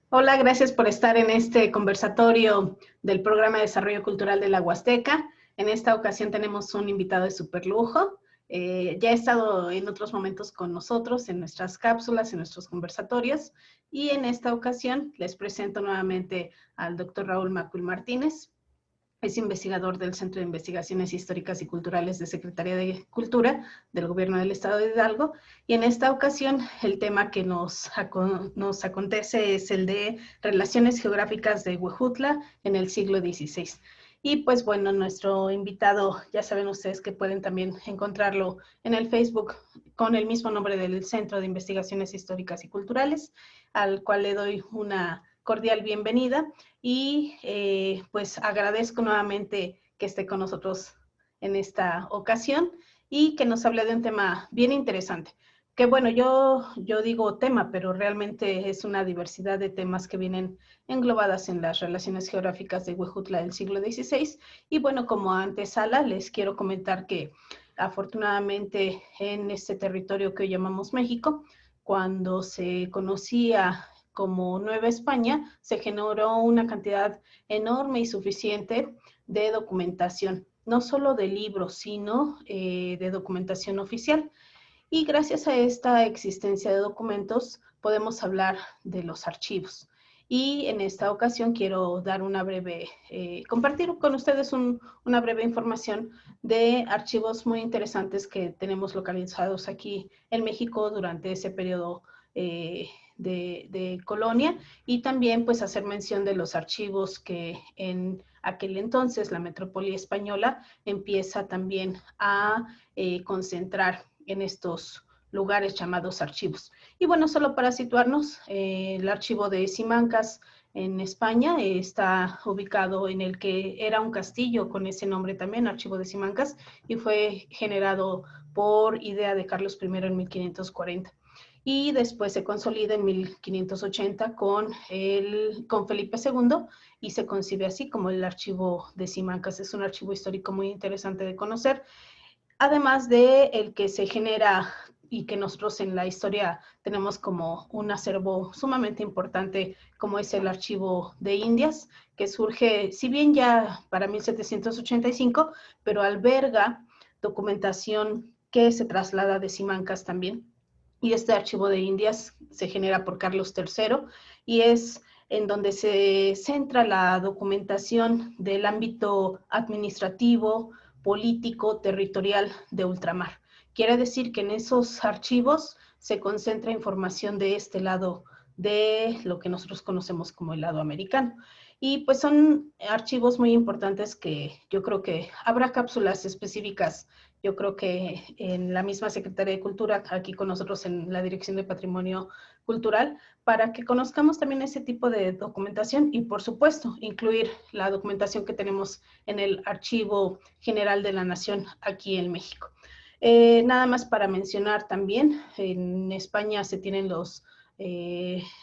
Hola, gracias por estar en este conversatorio del Programa de Desarrollo Cultural de la Huasteca. En esta ocasión tenemos un invitado de super lujo. Ya ha estado en otros momentos con nosotros, en nuestras cápsulas, en nuestros conversatorios. Y en esta ocasión les presento nuevamente al doctor Raúl Macul Martínez. Es investigador del Centro de Investigaciones Históricas y Culturales de Secretaría de Cultura del Gobierno del Estado de Hidalgo. Y en esta ocasión el tema que nos acontece es el de relaciones geográficas de Huejutla en el siglo XVI. Y pues bueno, nuestro invitado, ya saben ustedes que pueden también encontrarlo en el Facebook con el mismo nombre del Centro de Investigaciones Históricas y Culturales, al cual le doy una cordial bienvenida y pues agradezco nuevamente que esté con nosotros en esta ocasión y que nos hable de un tema bien interesante. Que bueno, yo digo tema, pero realmente es una diversidad de temas que vienen englobadas en las relaciones geográficas de Huejutla del siglo XVI. Y bueno, como antesala, les quiero comentar que afortunadamente en este territorio que hoy llamamos México, cuando se conocía como Nueva España, se generó una cantidad enorme y suficiente de documentación, no solo de libros, sino de documentación oficial. Y gracias a esta existencia de documentos podemos hablar de los archivos. Y en esta ocasión quiero dar una breve, compartir con ustedes una breve información de archivos muy interesantes que tenemos localizados aquí en México durante ese periodo de colonia, y también pues hacer mención de los archivos que en aquel entonces la metrópoli española empieza también a concentrar en estos lugares llamados archivos. Y bueno, solo para situarnos, el archivo de Simancas en España está ubicado en el que era un castillo con ese nombre también, Archivo de Simancas, y fue generado por idea de Carlos I en 1540. Y después se consolida en 1580 con Felipe II y se concibe así como el Archivo de Simancas. Es un archivo histórico muy interesante de conocer, además de el que se genera y que nosotros en la historia tenemos como un acervo sumamente importante, como es el Archivo de Indias, que surge, si bien ya para 1785, pero alberga documentación que se traslada de Simancas también. Y este Archivo de Indias se genera por Carlos III y es en donde se centra la documentación del ámbito administrativo, político, territorial de ultramar. Quiere decir que en esos archivos se concentra información de este lado de lo que nosotros conocemos como el lado americano. Y pues son archivos muy importantes que yo creo que habrá cápsulas específicas. Yo creo que en la misma Secretaría de Cultura, aquí con nosotros en la Dirección de Patrimonio Cultural, para que conozcamos también ese tipo de documentación y, por supuesto, incluir la documentación que tenemos en el Archivo General de la Nación aquí en México. Nada más para mencionar también, en España se tienen los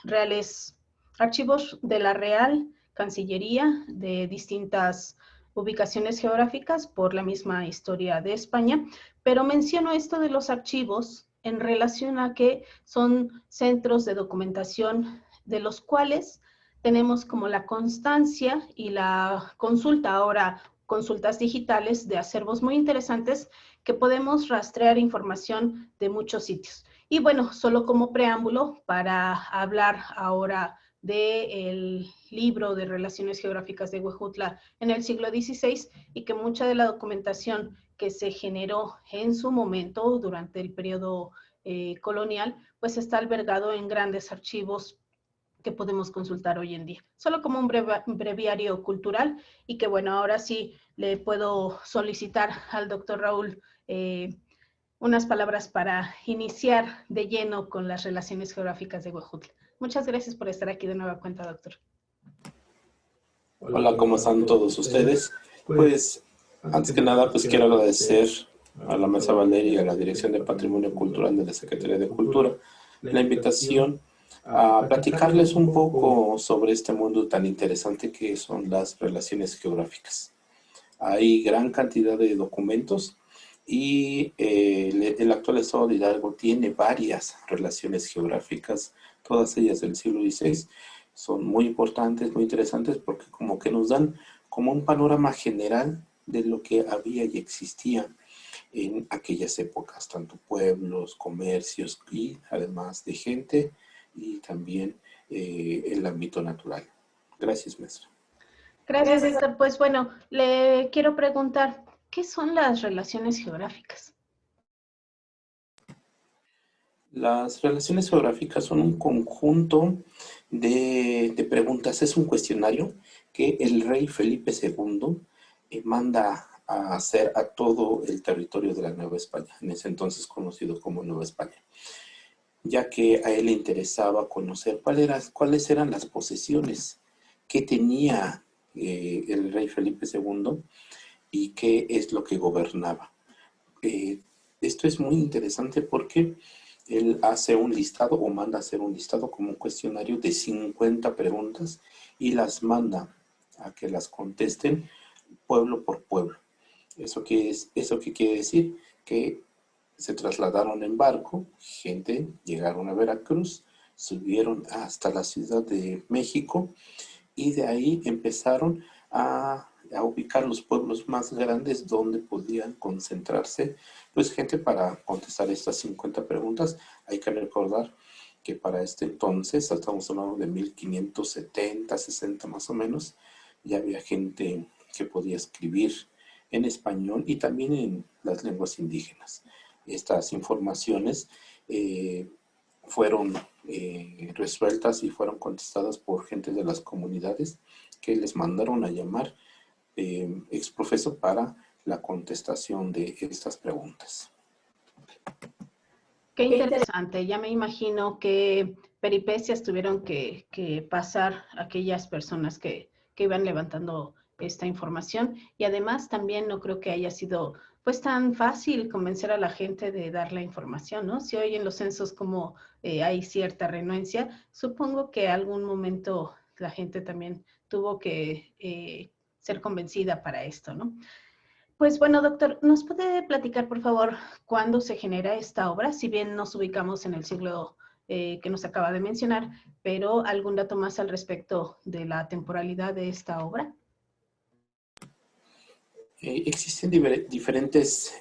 reales archivos de la Real Cancillería de distintas ubicaciones geográficas por la misma historia de España, pero menciono esto de los archivos en relación a que son centros de documentación de los cuales tenemos como la constancia y la consulta, ahora consultas digitales de acervos muy interesantes que podemos rastrear información de muchos sitios. Y bueno, solo como preámbulo para hablar ahora del libro de Relaciones Geográficas de Huejutla en el siglo XVI, y que mucha de la documentación que se generó en su momento durante el periodo colonial, pues está albergado en grandes archivos que podemos consultar hoy en día. Solo como un breviario cultural, y que bueno, ahora sí le puedo solicitar al doctor Raúl unas palabras para iniciar de lleno con las relaciones geográficas de Huejutla. Muchas gracias por estar aquí de nueva cuenta, doctor. Hola, ¿cómo están todos ustedes? Pues, antes que nada, pues quiero agradecer a la Mesa Valeria y a la Dirección de Patrimonio Cultural de la Secretaría de Cultura la invitación a platicarles un poco sobre este mundo tan interesante que son las relaciones geográficas. Hay gran cantidad de documentos y el actual estado de Hidalgo tiene varias relaciones geográficas, todas ellas del siglo XVI. Son muy importantes, muy interesantes, porque como que nos dan como un panorama general de lo que había y existía en aquellas épocas, tanto pueblos, comercios y además de gente y también el ámbito natural. Gracias, maestra. Gracias, Héctor. Pues bueno, le quiero preguntar, ¿qué son las relaciones geográficas? Las relaciones geográficas son un conjunto de preguntas, es un cuestionario que el rey Felipe II manda a hacer a todo el territorio de la Nueva España, en ese entonces conocido como Nueva España, ya que a él le interesaba conocer cuáles eran las posesiones que tenía el rey Felipe II y qué es lo que gobernaba. Esto es muy interesante porque él hace un listado o manda a hacer un listado como un cuestionario de 50 preguntas y las manda a que las contesten pueblo por pueblo. ¿Eso qué quiere decir? Que se trasladaron en barco, gente, llegaron a Veracruz, subieron hasta la Ciudad de México y de ahí empezaron a ubicar los pueblos más grandes donde podían concentrarse pues gente para contestar estas 50 preguntas. Hay que recordar que para este entonces, estamos hablando de 1570, 60 más o menos, ya había gente que podía escribir en español y también en las lenguas indígenas. Estas informaciones fueron resueltas y fueron contestadas por gente de las comunidades que les mandaron a llamar exprofeso para la contestación de estas preguntas. Qué interesante. Ya me imagino qué peripecias tuvieron que pasar aquellas personas que iban levantando esta información. Y además también no creo que haya sido pues tan fácil convencer a la gente de dar la información, ¿no? Si hoy en los censos como hay cierta renuencia, supongo que algún momento la gente también tuvo que ser convencida para esto, ¿no? Pues bueno, doctor, ¿nos puede platicar, por favor, cuándo se genera esta obra? Si bien nos ubicamos en el siglo que nos acaba de mencionar, pero ¿algún dato más al respecto de la temporalidad de esta obra? Existen diferentes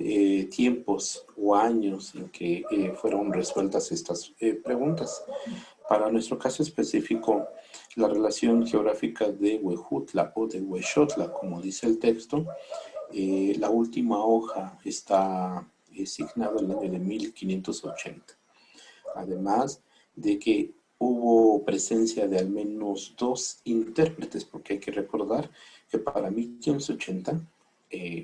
tiempos o años en que fueron resueltas estas preguntas. Para nuestro caso específico, la relación geográfica de Huejutla o de Huexotla, como dice el texto, la última hoja está signada en el año de 1580. Además de que hubo presencia de al menos 2 intérpretes, porque hay que recordar que para 1580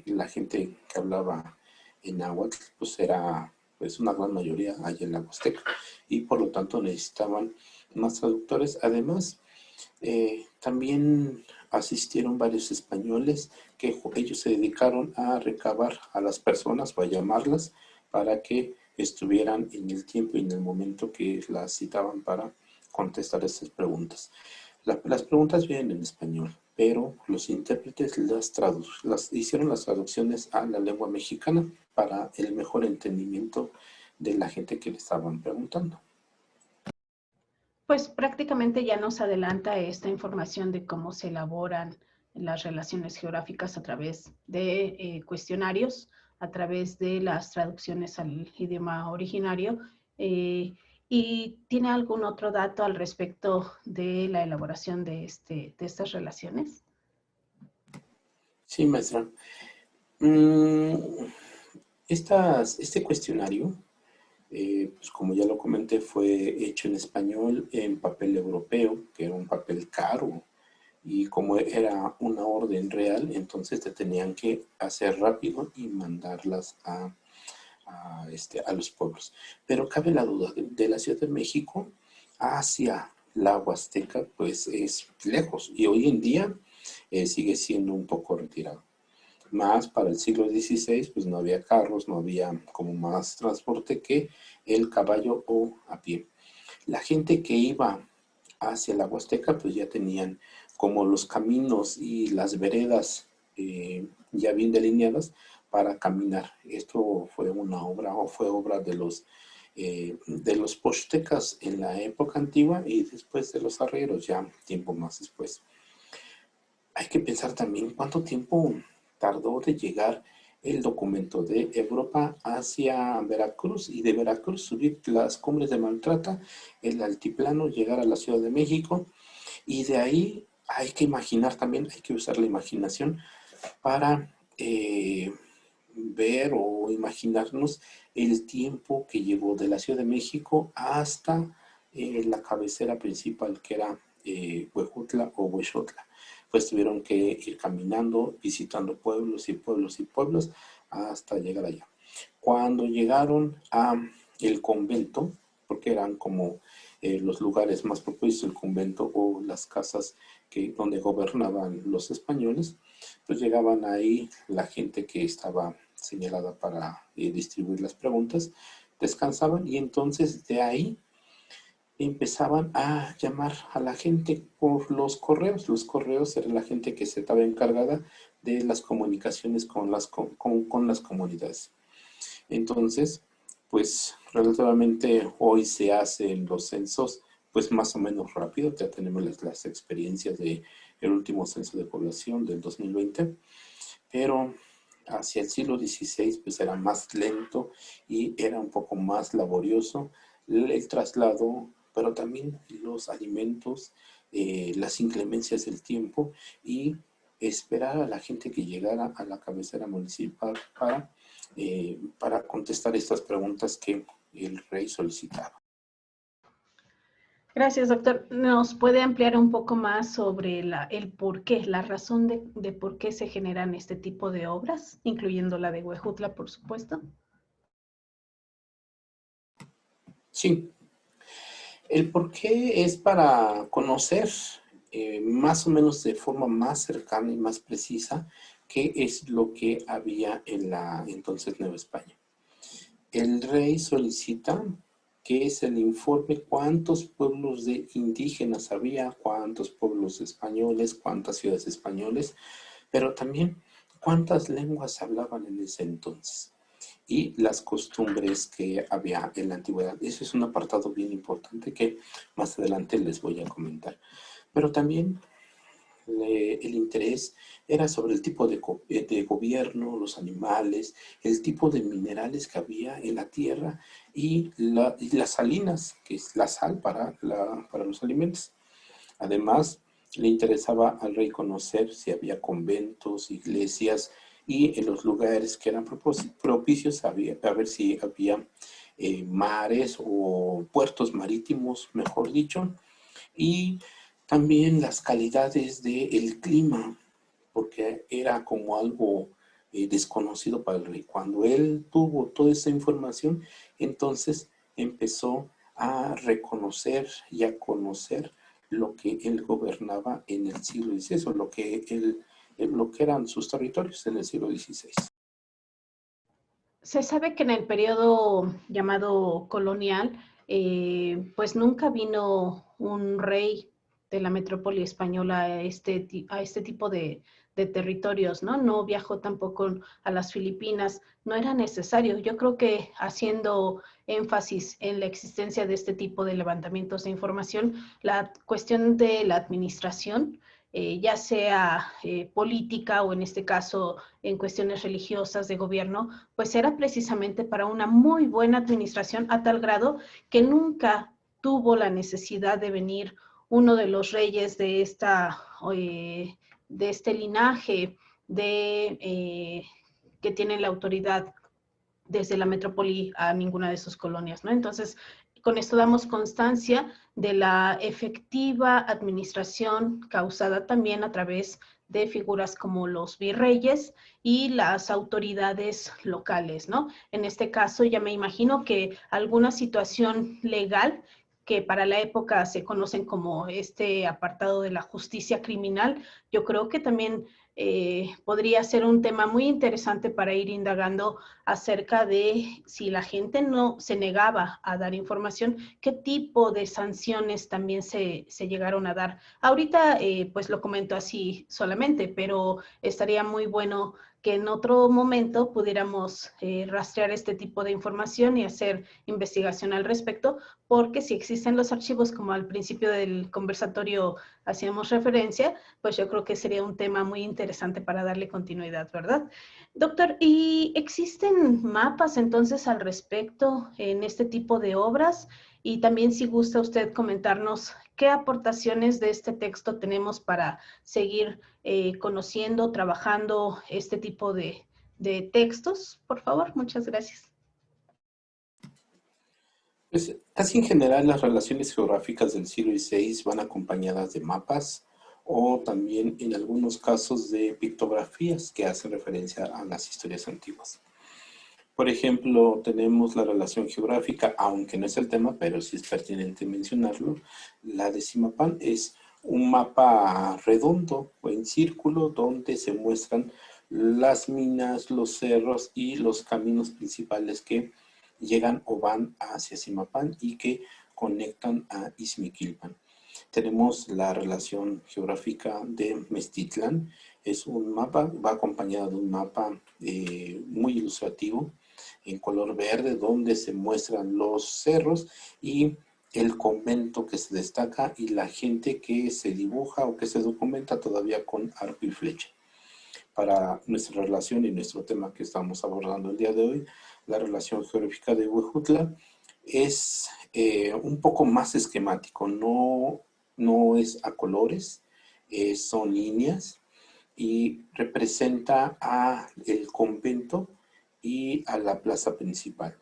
la gente que hablaba en náhuatl pues era pues una gran mayoría allá en la Huasteca y por lo tanto necesitaban más traductores. Además, también asistieron varios españoles que ellos se dedicaron a recabar a las personas o a llamarlas para que estuvieran en el tiempo y en el momento que las citaban para contestar estas preguntas. Las preguntas vienen en español, pero los intérpretes las hicieron las traducciones a la lengua mexicana para el mejor entendimiento de la gente que le estaban preguntando. Pues prácticamente ya nos adelanta esta información de cómo se elaboran las relaciones geográficas a través de cuestionarios, a través de las traducciones al idioma originario. ¿Y tiene algún otro dato al respecto de la elaboración de estas relaciones? Sí, maestra. Este cuestionario, pues como ya lo comenté, fue hecho en español en papel europeo, que era un papel caro, y como era una orden real, entonces te tenían que hacer rápido y mandarlas a los pueblos. Pero cabe la duda, de la Ciudad de México hacia la Huasteca, pues es lejos, y hoy en día sigue siendo un poco retirado. Más para el siglo XVI, pues no había carros, no había como más transporte que el caballo o a pie. La gente que iba hacia la Huasteca, pues ya tenían como los caminos y las veredas ya bien delineadas para caminar. Esto fue una obra o fue obra de los pochtecas en la época antigua y después de los arrieros, ya tiempo más después. Hay que pensar también cuánto tiempo tardó de llegar el documento de Europa hacia Veracruz y de Veracruz subir las cumbres de Maltrata, el altiplano, llegar a la Ciudad de México y de ahí hay que imaginar también, hay que usar la imaginación para ver o imaginarnos el tiempo que llevó de la Ciudad de México hasta la cabecera principal que era Huejutla o Huexotla. Pues tuvieron que ir caminando, visitando pueblos y pueblos y pueblos hasta llegar allá. Cuando llegaron a el convento, porque eran como los lugares más propicios, el convento o las casas donde gobernaban los españoles, pues llegaban ahí la gente que estaba señalada para distribuir las preguntas, descansaban y entonces de ahí empezaban a llamar a la gente por los correos. Los correos era la gente que se estaba encargada de las comunicaciones con las comunidades. Entonces, pues relativamente hoy se hacen los censos pues más o menos rápido. Ya tenemos las experiencias del último censo de población del 2020, pero hacia el siglo XVI pues era más lento y era un poco más laborioso el traslado, pero también los alimentos, las inclemencias del tiempo y esperar a la gente que llegara a la cabecera municipal para contestar estas preguntas que el rey solicitaba. Gracias, doctor. ¿Nos puede ampliar un poco más sobre el por qué, la razón de por qué se generan este tipo de obras, incluyendo la de Huejutla, por supuesto? Sí, el por qué es para conocer más o menos de forma más cercana y más precisa qué es lo que había en la entonces Nueva España. El rey solicita que es el informe cuántos pueblos de indígenas había, cuántos pueblos españoles, cuántas ciudades españoles, pero también cuántas lenguas hablaban en ese entonces y las costumbres que había en la antigüedad. Ese es un apartado bien importante que más adelante les voy a comentar. Pero también el interés era sobre el tipo de gobierno, los animales, el tipo de minerales que había en la tierra y las salinas, que es la sal para los alimentos. Además, le interesaba al rey conocer si había conventos, iglesias y en los lugares que eran propicios a ver si había mares o puertos marítimos, mejor dicho, y también las calidades del clima, porque era como algo desconocido para el rey. Cuando él tuvo toda esa información, entonces empezó a reconocer y a conocer lo que él gobernaba en el siglo XVI, o lo que eran sus territorios en el siglo XVI. Se sabe que en el periodo llamado colonial, pues nunca vino un rey de la metrópoli española a este tipo de territorios, ¿no? No viajó tampoco a las Filipinas, no era necesario. Yo creo que haciendo énfasis en la existencia de este tipo de levantamientos de información, la cuestión de la administración, ya sea política o en este caso en cuestiones religiosas de gobierno, pues era precisamente para una muy buena administración a tal grado que nunca tuvo la necesidad de venir uno de los reyes de este linaje que tienen la autoridad desde la metrópoli a ninguna de sus colonias, ¿no? Entonces, con esto damos constancia de la efectiva administración causada también a través de figuras como los virreyes y las autoridades locales, ¿no? En este caso, ya me imagino que alguna situación legal que para la época se conocen como este apartado de la justicia criminal, yo creo que también podría ser un tema muy interesante para ir indagando acerca de si la gente no se negaba a dar información, qué tipo de sanciones también se llegaron a dar. Ahorita pues lo comento así solamente, pero estaría muy bueno que en otro momento pudiéramos rastrear este tipo de información y hacer investigación al respecto, porque si existen los archivos, como al principio del conversatorio hacíamos referencia, pues yo creo que sería un tema muy interesante para darle continuidad, ¿verdad? Doctor, ¿y existen mapas entonces al respecto en este tipo de obras? Y también si gusta usted comentarnos qué aportaciones de este texto tenemos para seguir conociendo, trabajando este tipo de textos, por favor. Muchas gracias. Pues casi en general las relaciones geográficas del siglo XVI van acompañadas de mapas o también en algunos casos de pictografías que hacen referencia a las historias antiguas. Por ejemplo, tenemos la relación geográfica, aunque no es el tema, pero sí es pertinente mencionarlo. La de Zimapán es un mapa redondo o en círculo donde se muestran las minas, los cerros y los caminos principales que llegan o van hacia Zimapán y que conectan a Izmiquilpan. Tenemos la relación geográfica de Meztitlán. Es un mapa, va acompañado de un mapa muy ilustrativo en color verde donde se muestran los cerros y el convento que se destaca y la gente que se dibuja o que se documenta todavía con arco y flecha. Para nuestra relación y nuestro tema que estamos abordando el día de hoy, la relación geográfica de Huejutla es un poco más esquemático, no es a colores, son líneas y representa a el convento y a la plaza principal.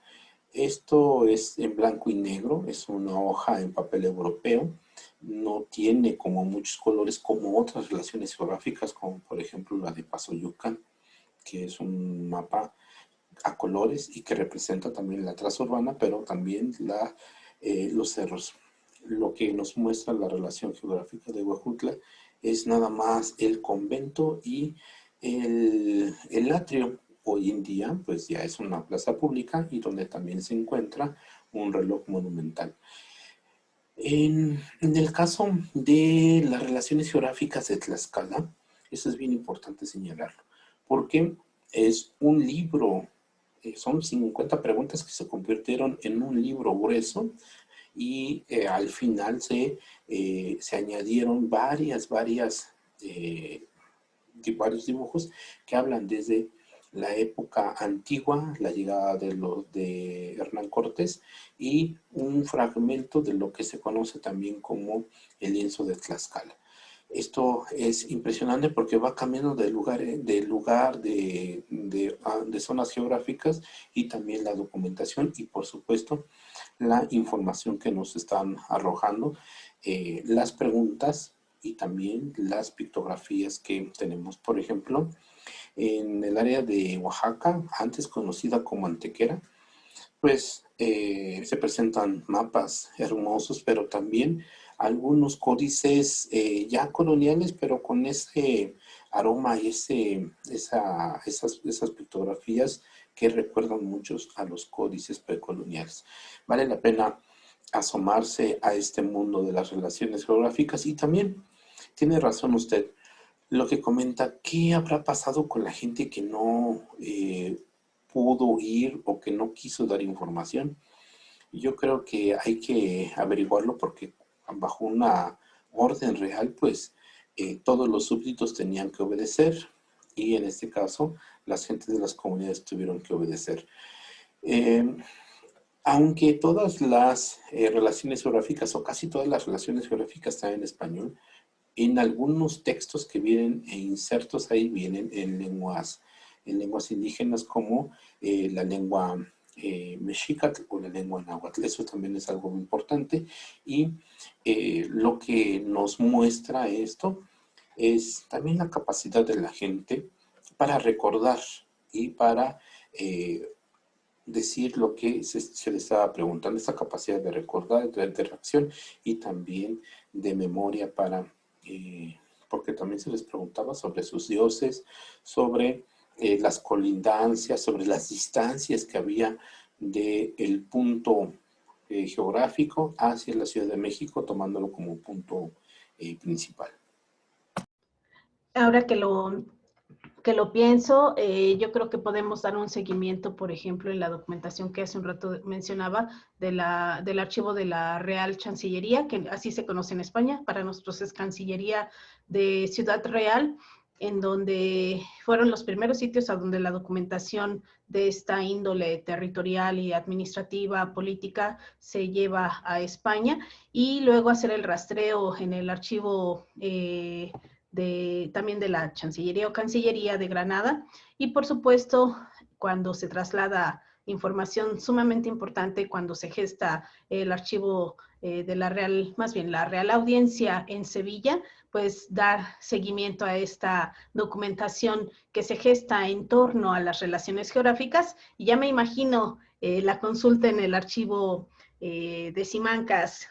Esto es en blanco y negro, es una hoja en papel europeo, no tiene como muchos colores como otras relaciones geográficas, como por ejemplo la de Pasoyucan, que es un mapa a colores y que representa también la traza urbana, pero también los cerros. Lo que nos muestra la relación geográfica de Huejutla es nada más el convento y el atrio. Hoy en día, pues ya es una plaza pública y donde también se encuentra un reloj monumental. En el caso de las relaciones geográficas de Tlaxcala, eso es bien importante señalarlo, porque es un libro, son 50 preguntas que se convirtieron en un libro grueso y al final se añadieron varios dibujos que hablan desde la época antigua, la llegada de Hernán Cortés y un fragmento de lo que se conoce también como el lienzo de Tlaxcala. Esto es impresionante porque va cambiando de zonas geográficas y también la documentación y por supuesto la información que nos están arrojando, las preguntas y también las pictografías que tenemos. Por ejemplo, en el área de Oaxaca, antes conocida como Antequera, pues se presentan mapas hermosos, pero también algunos códices ya coloniales, pero con ese aroma y esas pictografías que recuerdan muchos a los códices precoloniales. Vale la pena asomarse a este mundo de las relaciones geográficas y también tiene razón usted lo que comenta, ¿qué habrá pasado con la gente que no pudo ir o que no quiso dar información? Yo creo que hay que averiguarlo porque bajo una orden real, pues todos los súbditos tenían que obedecer y en este caso las gentes de las comunidades tuvieron que obedecer. Eh, Aunque todas las relaciones geográficas o casi todas las relaciones geográficas están en español, en algunos textos que vienen e insertos ahí vienen en lenguas indígenas como la lengua mexicatl o la lengua náhuatl. Eso también es algo muy importante y lo que nos muestra esto es también la capacidad de la gente para recordar y para decir lo que se le estaba preguntando, esa capacidad de recordar, de reacción y también de memoria para porque también se les preguntaba sobre sus dioses, sobre las colindancias, sobre las distancias que había del punto geográfico hacia la Ciudad de México, tomándolo como punto principal. Ahora que lo pienso, yo creo que podemos dar un seguimiento, por ejemplo, en la documentación que hace un rato mencionaba del archivo de la Real Chancillería, que así se conoce en España, para nosotros es Cancillería de Ciudad Real, en donde fueron los primeros sitios a donde la documentación de esta índole territorial y administrativa, política, se lleva a España, y luego hacer el rastreo en el archivo también de la Chancillería o Cancillería de Granada, y por supuesto cuando se traslada información sumamente importante, cuando se gesta el archivo de la Real, más bien la Real Audiencia en Sevilla, pues dar seguimiento a esta documentación que se gesta en torno a las relaciones geográficas, y ya me imagino la consulta en el archivo de Simancas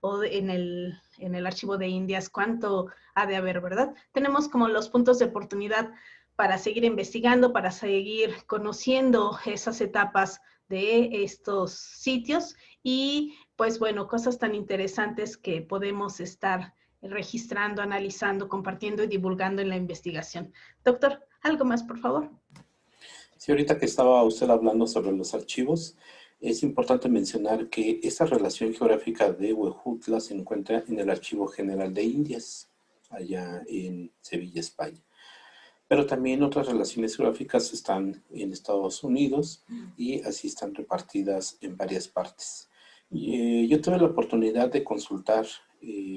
o en el archivo de Indias, cuánto ha de haber, ¿verdad? Tenemos como los puntos de oportunidad para seguir investigando, para seguir conociendo esas etapas de estos sitios y pues bueno, cosas tan interesantes que podemos estar registrando, analizando, compartiendo y divulgando en la investigación. Doctor, ¿algo más, por favor? Sí, ahorita que estaba usted hablando sobre los archivos, es importante mencionar que esta relación geográfica de Huejutla se encuentra en el Archivo General de Indias, allá en Sevilla, España. Pero también otras relaciones geográficas están en Estados Unidos y así están repartidas en varias partes. Yo tuve la oportunidad de consultar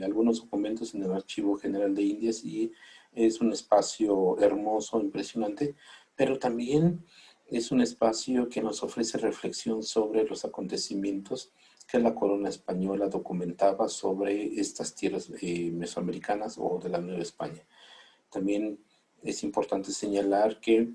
algunos documentos en el Archivo General de Indias y es un espacio hermoso, impresionante, pero también es un espacio que nos ofrece reflexión sobre los acontecimientos que la corona española documentaba sobre estas tierras mesoamericanas o de la Nueva España. También es importante señalar que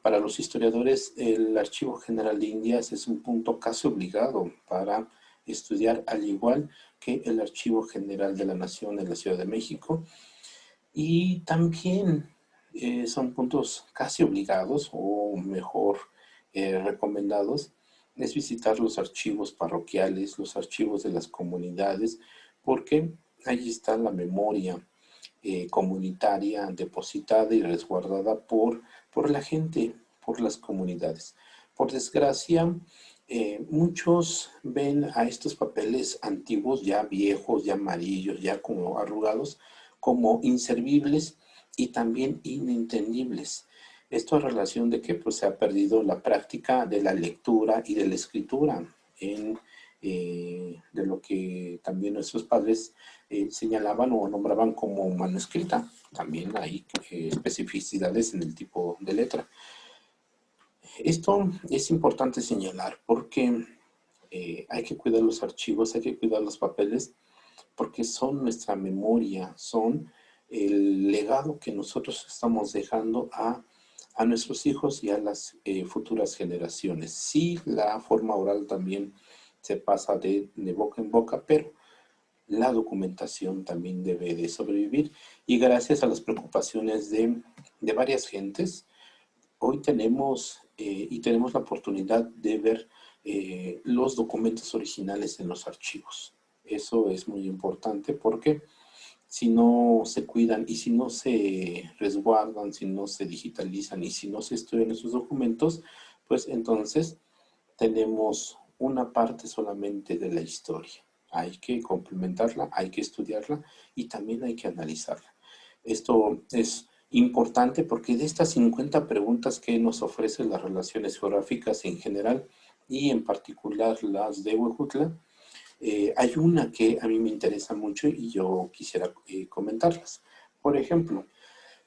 para los historiadores el Archivo General de Indias es un punto casi obligado para estudiar, al igual que el Archivo General de la Nación en la Ciudad de México. Y también son puntos casi obligados, o mejor recomendados, es visitar los archivos parroquiales, los archivos de las comunidades, porque allí está la memoria comunitaria depositada y resguardada por la gente, por las comunidades. Por desgracia, muchos ven a estos papeles antiguos, ya viejos, ya amarillos, ya como arrugados, como inservibles y también inentendibles. Esto a relación de que pues, se ha perdido la práctica de la lectura y de la escritura de lo que también nuestros padres señalaban o nombraban como manuscrita. También hay especificidades en el tipo de letra. Esto es importante señalar porque hay que cuidar los archivos, hay que cuidar los papeles, porque son nuestra memoria, son el legado que nosotros estamos dejando a nuestros hijos y a las futuras generaciones. Sí, la forma oral también se pasa de boca en boca, pero la documentación también debe de sobrevivir. Y gracias a las preocupaciones de varias gentes, hoy tenemos la oportunidad de ver los documentos originales en los archivos. Eso es muy importante porque si no se cuidan y si no se resguardan, si no se digitalizan y si no se estudian esos documentos, pues entonces tenemos una parte solamente de la historia. Hay que complementarla, hay que estudiarla y también hay que analizarla. Esto es importante porque de estas 50 preguntas que nos ofrecen las relaciones geográficas en general y en particular las de Huejutla, hay una que a mí me interesa mucho y yo quisiera comentarlas. Por ejemplo,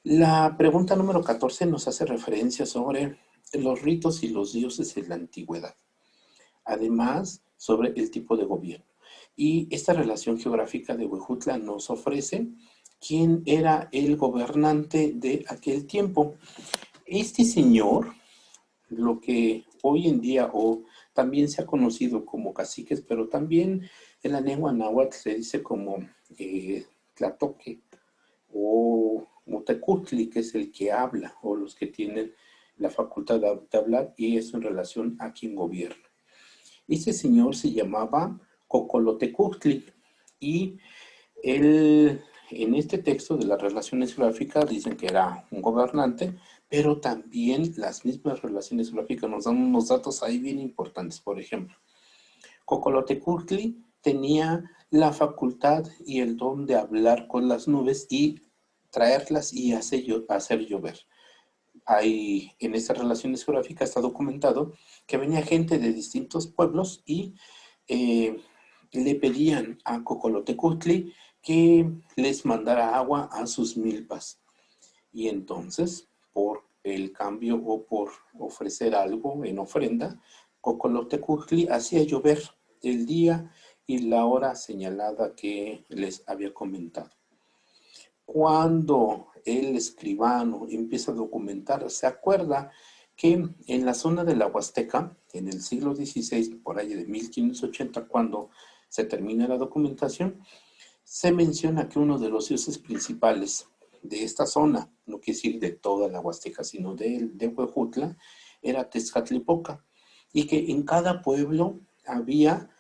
la pregunta número 14 nos hace referencia sobre los ritos y los dioses en la antigüedad. Además, sobre el tipo de gobierno. Y esta relación geográfica de Huejutla nos ofrece quién era el gobernante de aquel tiempo. Este señor, lo que hoy en día o también se ha conocido como caciques, pero también en la lengua náhuatl se dice como tlatoque o Mutecutli, que es el que habla, o los que tienen la facultad de hablar, y eso en relación a quien gobierna. Ese señor se llamaba Cocolotecutli, y él, en este texto de las relaciones geográficas, dicen que era un gobernante, pero también las mismas relaciones geográficas nos dan unos datos ahí bien importantes. Por ejemplo, Cocolotecutli tenía la facultad y el don de hablar con las nubes y traerlas y hacer llover. Hay, en estas relaciones geográficas está documentado que venía gente de distintos pueblos y le pedían a Cocolotecutli que les mandara agua a sus milpas. Y entonces, por el cambio o por ofrecer algo en ofrenda, Cocolotecutli hacía llover el día y la hora señalada que les había comentado. Cuando el escribano empieza a documentar, se acuerda que en la zona de la Huasteca, en el siglo XVI, por ahí de 1580, cuando se termina la documentación, se menciona que uno de los dioses principales de esta zona, no quiere decir de toda la Huasteca, sino de Huejutla, era Tezcatlipoca, y que en cada pueblo había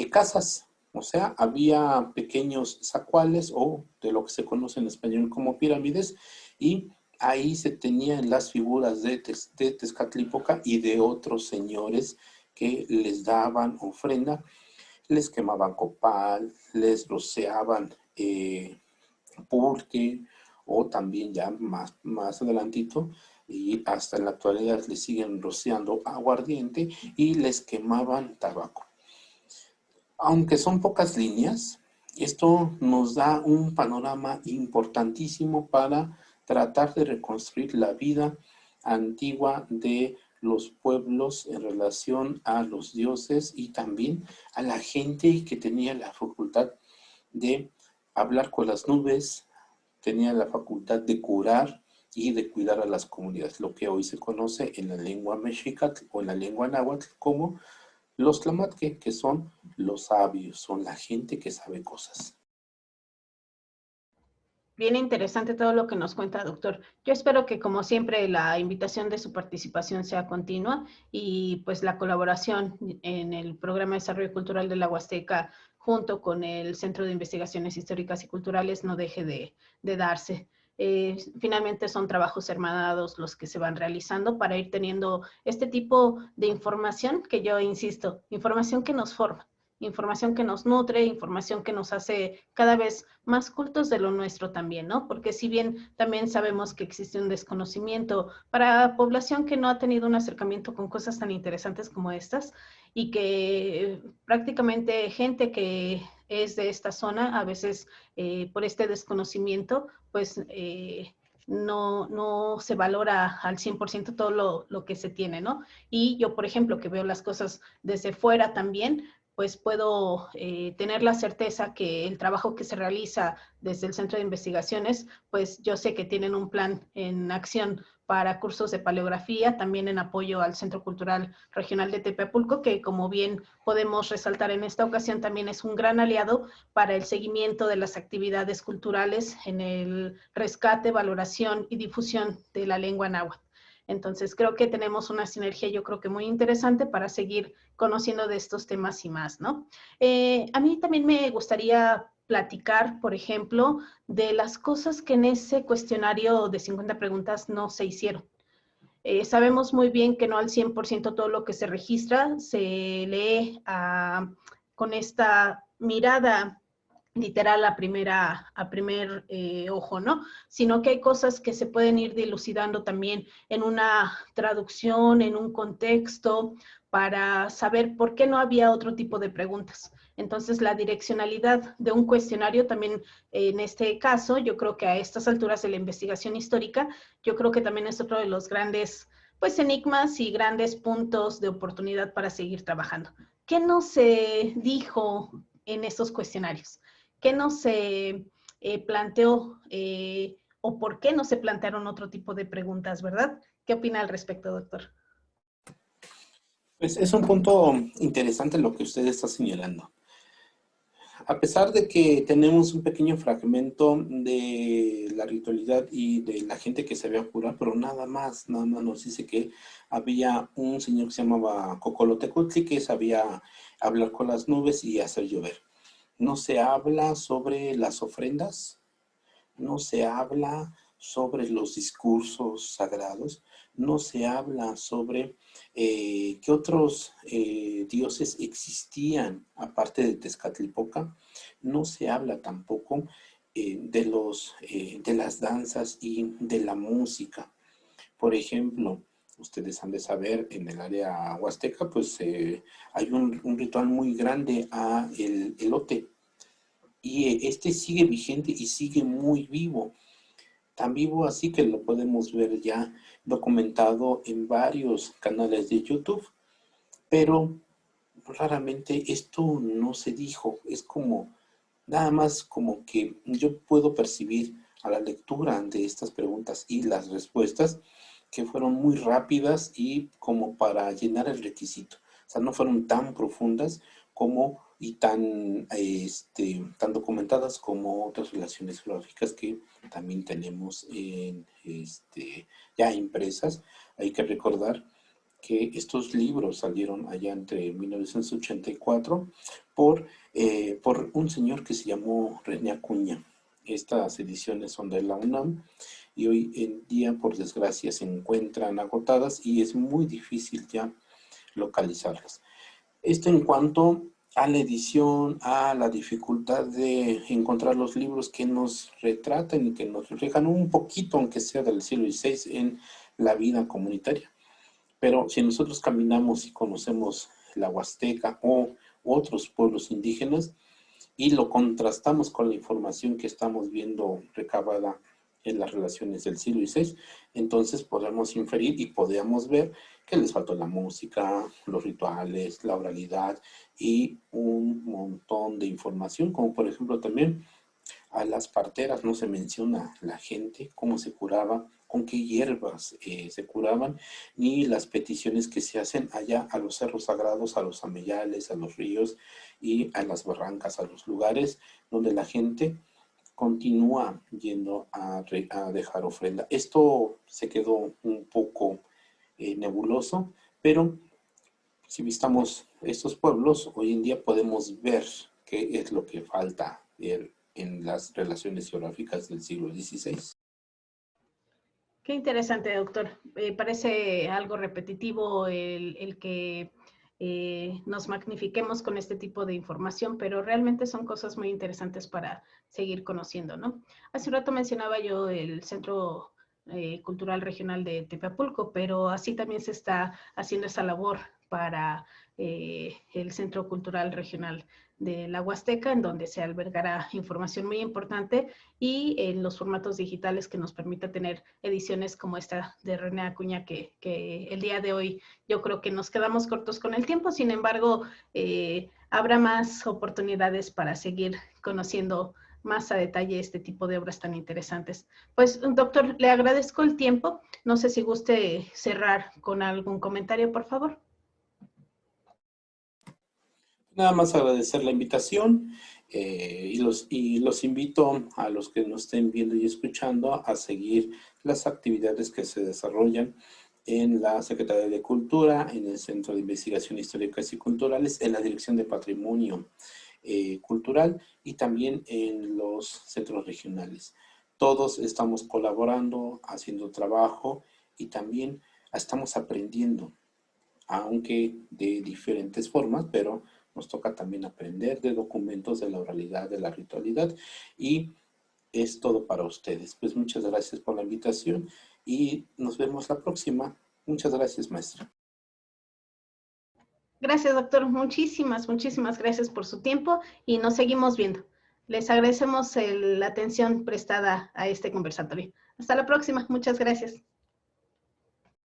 casas, o sea, había pequeños zacuales o de lo que se conoce en español como pirámides, y ahí se tenían las figuras de Tezcatlipoca y de otros señores que les daban ofrenda, les quemaban copal, les rociaban pulque, o también ya más adelantito, y hasta en la actualidad les siguen rociando aguardiente y les quemaban tabaco. Aunque son pocas líneas, esto nos da un panorama importantísimo para tratar de reconstruir la vida antigua de los pueblos en relación a los dioses y también a la gente que tenía la facultad de hablar con las nubes, tenía la facultad de curar y de cuidar a las comunidades, lo que hoy se conoce en la lengua mexica o en la lengua náhuatl como los tlamatque, que son los sabios, son la gente que sabe cosas. Bien interesante todo lo que nos cuenta, doctor. Yo espero que, como siempre, la invitación de su participación sea continua y pues la colaboración en el Programa de Desarrollo Cultural de la Huasteca junto con el Centro de Investigaciones Históricas y Culturales no deje de darse. Finalmente son trabajos hermanados los que se van realizando para ir teniendo este tipo de información que yo insisto, información que nos forma, información que nos nutre, información que nos hace cada vez más cultos de lo nuestro también, ¿no? Porque si bien también sabemos que existe un desconocimiento para población que no ha tenido un acercamiento con cosas tan interesantes como estas y que prácticamente gente que es de esta zona, a veces por este desconocimiento, pues no se valora al 100% todo lo que se tiene, ¿no? Y yo, por ejemplo, que veo las cosas desde fuera también, pues puedo tener la certeza que el trabajo que se realiza desde el Centro de Investigaciones, pues yo sé que tienen un plan en acción para cursos de paleografía, también en apoyo al Centro Cultural Regional de Tepeapulco, que como bien podemos resaltar en esta ocasión, también es un gran aliado para el seguimiento de las actividades culturales en el rescate, valoración y difusión de la lengua náhuatl. Entonces creo que tenemos una sinergia, yo creo que muy interesante para seguir conociendo de estos temas y más, ¿no? A mí también me gustaría platicar, por ejemplo, de las cosas que en ese cuestionario de 50 preguntas no se hicieron. Sabemos muy bien que no al 100% todo lo que se registra se lee con esta mirada literal a primer ojo, ¿no? Sino que hay cosas que se pueden ir dilucidando también en una traducción, en un contexto, para saber por qué no había otro tipo de preguntas. Entonces, la direccionalidad de un cuestionario también, en este caso, yo creo que a estas alturas de la investigación histórica, yo creo que también es otro de los grandes, pues, enigmas y grandes puntos de oportunidad para seguir trabajando. ¿Qué no se dijo en estos cuestionarios? ¿Qué no se planteó o por qué no se plantearon otro tipo de preguntas, verdad? ¿Qué opina al respecto, doctor? Pues es un punto interesante lo que usted está señalando. A pesar de que tenemos un pequeño fragmento de la ritualidad y de la gente que sabía jurar, pero nada más nos dice que había un señor que se llamaba Cocolotecutli que sabía hablar con las nubes y hacer llover. No se habla sobre las ofrendas, no se habla sobre los discursos sagrados, no se habla sobre qué otros dioses existían aparte de Tezcatlipoca, no se habla tampoco de las danzas y de la música. Por ejemplo, ustedes han de saber, en el área huasteca, pues hay un ritual muy grande a el elote, y este sigue vigente y sigue muy vivo. Tan vivo así que lo podemos ver ya documentado en varios canales de YouTube, pero raramente esto no se dijo. Es como, nada más como que yo puedo percibir a la lectura de estas preguntas y las respuestas que fueron muy rápidas y como para llenar el requisito. O sea, no fueron tan profundas como y tan documentadas como otras relaciones geográficas que también tenemos ya impresas. Hay que recordar que estos libros salieron allá entre 1984 por un señor que se llamó René Acuña. Estas ediciones son de la UNAM y hoy en día, por desgracia, se encuentran agotadas y es muy difícil ya localizarlas. Esto en cuanto a la edición, a la dificultad de encontrar los libros que nos retratan y que nos reflejan un poquito, aunque sea del siglo XVI, en la vida comunitaria. Pero si nosotros caminamos y conocemos la Huasteca o otros pueblos indígenas y lo contrastamos con la información que estamos viendo recabada en las relaciones del siglo XVI, entonces podemos inferir y podemos ver que les faltó la música, los rituales, la oralidad y un montón de información, como por ejemplo también a las parteras no se menciona la gente, cómo se curaba, con qué hierbas se curaban, ni las peticiones que se hacen allá a los cerros sagrados, a los ameyales, a los ríos y a las barrancas, a los lugares donde la gente continúa yendo a dejar ofrenda. Esto se quedó un poco nebuloso, pero si visitamos estos pueblos, hoy en día podemos ver qué es lo que falta en las relaciones geográficas del siglo XVI. Qué interesante, doctor. Parece algo repetitivo el que nos magnifiquemos con este tipo de información, pero realmente son cosas muy interesantes para seguir conociendo, ¿no? Hace un rato mencionaba yo el Centro Cultural Regional de Tepapulco, pero así también se está haciendo esa labor para el Centro Cultural Regional de la Huasteca, en donde se albergará información muy importante y en los formatos digitales que nos permita tener ediciones como esta de René Acuña, que el día de hoy yo creo que nos quedamos cortos con el tiempo, sin embargo, habrá más oportunidades para seguir conociendo más a detalle este tipo de obras tan interesantes. Pues, doctor, le agradezco el tiempo. No sé si guste cerrar con algún comentario, por favor. Nada más agradecer la invitación y los invito a los que nos estén viendo y escuchando a seguir las actividades que se desarrollan en la Secretaría de Cultura, en el Centro de Investigación Históricas y Culturales, en la Dirección de Patrimonio Cultural y también en los centros regionales. Todos estamos colaborando, haciendo trabajo y también estamos aprendiendo, aunque de diferentes formas, pero nos toca también aprender de documentos, de la oralidad, de la ritualidad, y es todo para ustedes. Pues muchas gracias por la invitación y nos vemos la próxima. Muchas gracias, maestra. Gracias, doctor. Muchísimas gracias por su tiempo y nos seguimos viendo. Les agradecemos la atención prestada a este conversatorio. Hasta la próxima. Muchas gracias.